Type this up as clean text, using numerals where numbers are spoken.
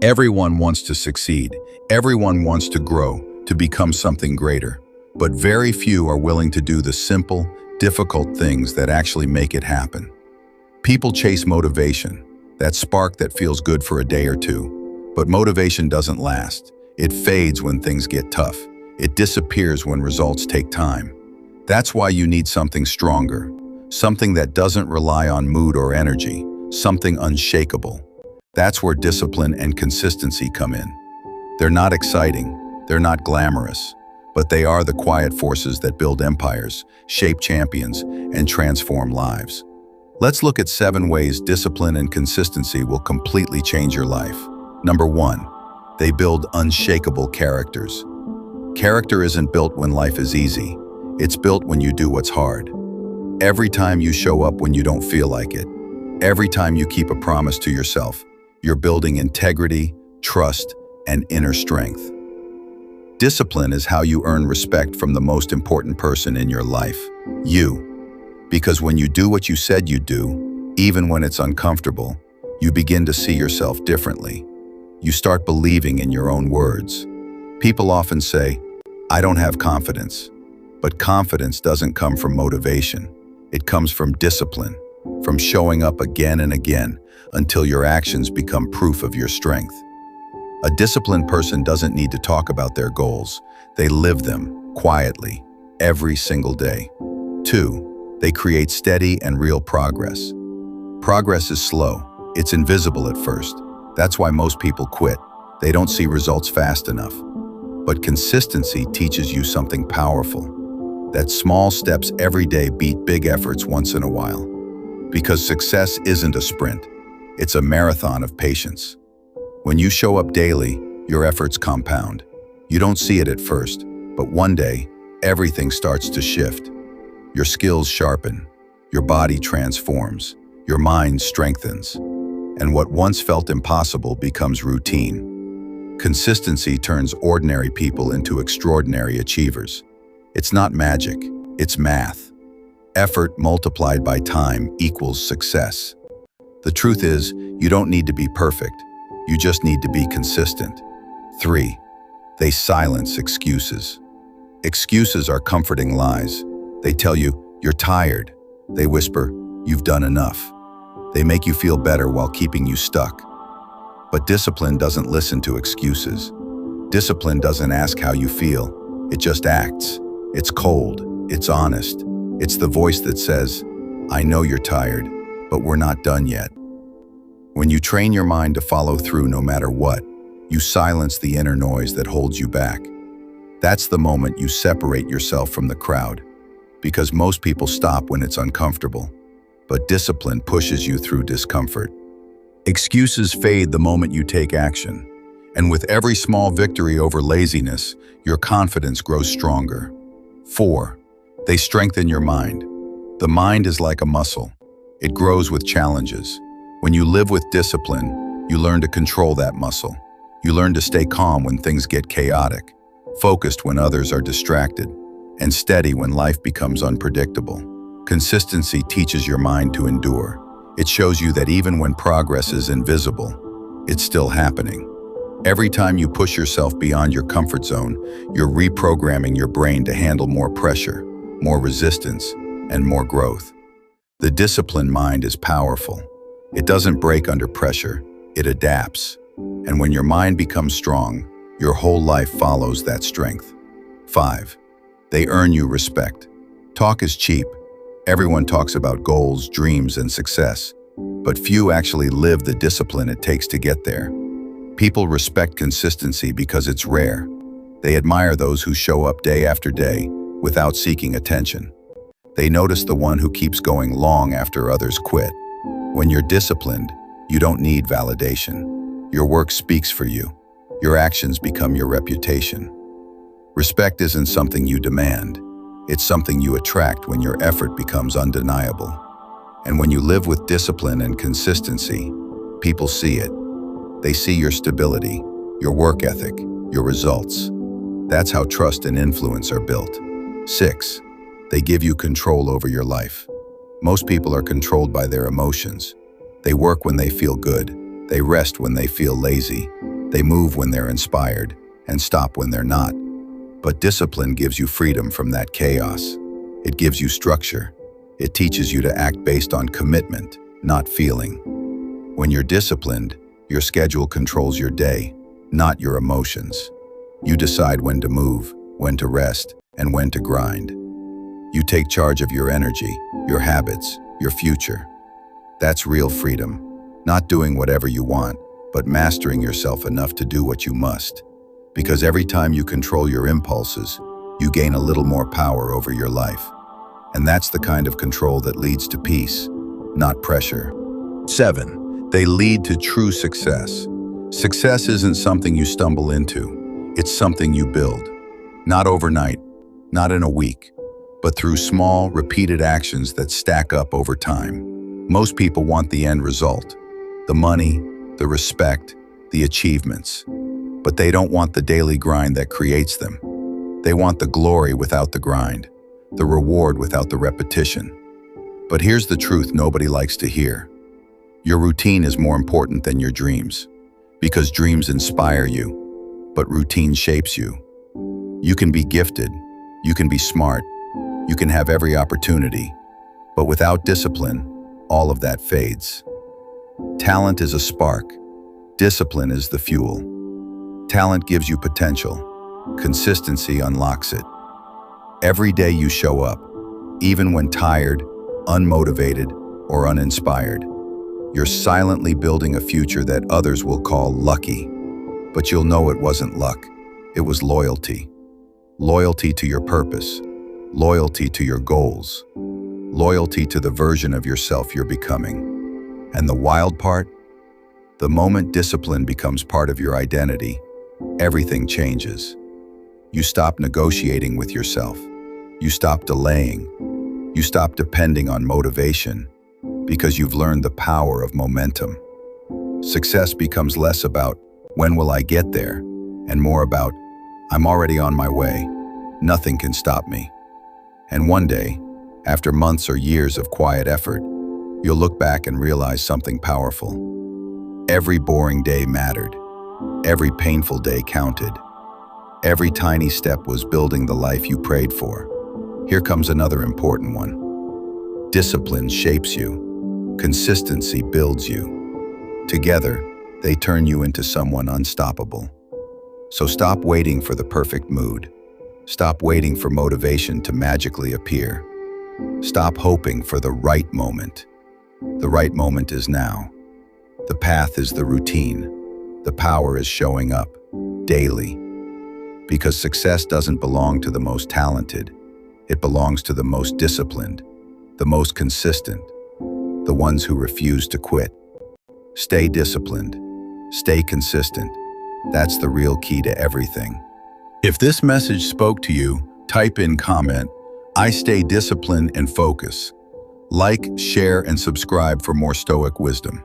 Everyone wants to succeed. Everyone wants to grow, to become something greater. But very few are willing to do the simple, difficult things that actually make it happen. People chase motivation, that spark that feels good for a day or two. But motivation doesn't last. It fades when things get tough. It disappears when results take time. That's why you need something stronger, something that doesn't rely on mood or energy, something unshakable. That's where discipline and consistency come in. They're not exciting, they're not glamorous, but they are the quiet forces that build empires, shape champions, and transform lives. Let's look at 7 ways discipline and consistency will completely change your life. Number 1, they build unshakable characters. Character isn't built when life is easy. It's built when you do what's hard. Every time you show up when you don't feel like it, every time you keep a promise to yourself, you're building integrity, trust, and inner strength. Discipline is how you earn respect from the most important person in your life, you. Because when you do what you said you'd do, even when it's uncomfortable, you begin to see yourself differently. You start believing in your own words. People often say, "I don't have confidence." But confidence doesn't come from motivation. It comes from discipline, from showing up again and again until your actions become proof of your strength. A disciplined person doesn't need to talk about their goals. They live them quietly, every single day. 2, they create steady and real progress. Progress is slow. It's invisible at first. That's why most people quit. They don't see results fast enough. But consistency teaches you something powerful. That small steps every day beat big efforts once in a while. Because success isn't a sprint. It's a marathon of patience. When you show up daily, your efforts compound. You don't see it at first, but one day, everything starts to shift. Your skills sharpen, your body transforms, your mind strengthens, and what once felt impossible becomes routine. Consistency turns ordinary people into extraordinary achievers. It's not magic, it's math. Effort multiplied by time equals success. The truth is, you don't need to be perfect. You just need to be consistent. 3, they silence excuses. Excuses are comforting lies. They tell you, you're tired. They whisper, you've done enough. They make you feel better while keeping you stuck. But discipline doesn't listen to excuses. Discipline doesn't ask how you feel. It just acts. It's cold. It's honest. It's the voice that says, I know you're tired, but we're not done yet. When you train your mind to follow through no matter what, you silence the inner noise that holds you back. That's the moment you separate yourself from the crowd. Because most people stop when it's uncomfortable, but discipline pushes you through discomfort. Excuses fade the moment you take action. And with every small victory over laziness, your confidence grows stronger. 4, they strengthen your mind. The mind is like a muscle. It grows with challenges. When you live with discipline, you learn to control that muscle. You learn to stay calm when things get chaotic, focused when others are distracted, and steady when life becomes unpredictable. Consistency teaches your mind to endure. It shows you that even when progress is invisible, it's still happening. Every time you push yourself beyond your comfort zone, you're reprogramming your brain to handle more pressure, more resistance, and more growth. The disciplined mind is powerful. It doesn't break under pressure, it adapts. And when your mind becomes strong, your whole life follows that strength. 5, they earn you respect. Talk is cheap. Everyone talks about goals, dreams, and success, but few actually live the discipline it takes to get there. People respect consistency because it's rare. They admire those who show up day after day without seeking attention. They notice the one who keeps going long after others quit. When you're disciplined, you don't need validation. Your work speaks for you. Your actions become your reputation. Respect isn't something you demand. It's something you attract when your effort becomes undeniable. And when you live with discipline and consistency, people see it. They see your stability, your work ethic, your results. That's how trust and influence are built. 6, they give you control over your life. Most people are controlled by their emotions. They work when they feel good. They rest when they feel lazy. They move when they're inspired and stop when they're not. But discipline gives you freedom from that chaos. It gives you structure. It teaches you to act based on commitment, not feeling. When you're disciplined, your schedule controls your day, not your emotions. You decide when to move, when to rest, and when to grind. You take charge of your energy, your habits, your future. That's real freedom. Not doing whatever you want, but mastering yourself enough to do what you must. Because every time you control your impulses, you gain a little more power over your life. And that's the kind of control that leads to peace, not pressure. 7. They lead to true success. Success isn't something you stumble into. It's something you build. Not overnight, not in a week, but through small, repeated actions that stack up over time. Most people want the end result, the money, the respect, the achievements. But they don't want the daily grind that creates them. They want the glory without the grind, the reward without the repetition. But here's the truth nobody likes to hear. Your routine is more important than your dreams, because dreams inspire you, but routine shapes you. You can be gifted, you can be smart, you can have every opportunity, but without discipline, all of that fades. Talent is a spark. Discipline is the fuel. Talent gives you potential. Consistency unlocks it. Every day you show up, even when tired, unmotivated, or uninspired. You're silently building a future that others will call lucky. But you'll know it wasn't luck. It was loyalty. Loyalty to your purpose. Loyalty to your goals. Loyalty to the version of yourself you're becoming. And the wild part? The moment discipline becomes part of your identity, everything changes. You stop negotiating with yourself. You stop delaying. You stop depending on motivation because you've learned the power of momentum. Success becomes less about, when will I get there? And more about, I'm already on my way. Nothing can stop me. And one day, after months or years of quiet effort, you'll look back and realize something powerful. Every boring day mattered. Every painful day counted. Every tiny step was building the life you prayed for. Here comes another important one. Discipline shapes you. Consistency builds you. Together, they turn you into someone unstoppable. So stop waiting for the perfect mood. Stop waiting for motivation to magically appear. Stop hoping for the right moment. The right moment is now. The path is the routine. The power is showing up daily. Because success doesn't belong to the most talented. It belongs to the most disciplined, the most consistent, the ones who refuse to quit. Stay disciplined. Stay consistent. That's the real key to everything. If this message spoke to you, type in comment, I stay disciplined and focus. Like, share, and subscribe for more Stoic wisdom.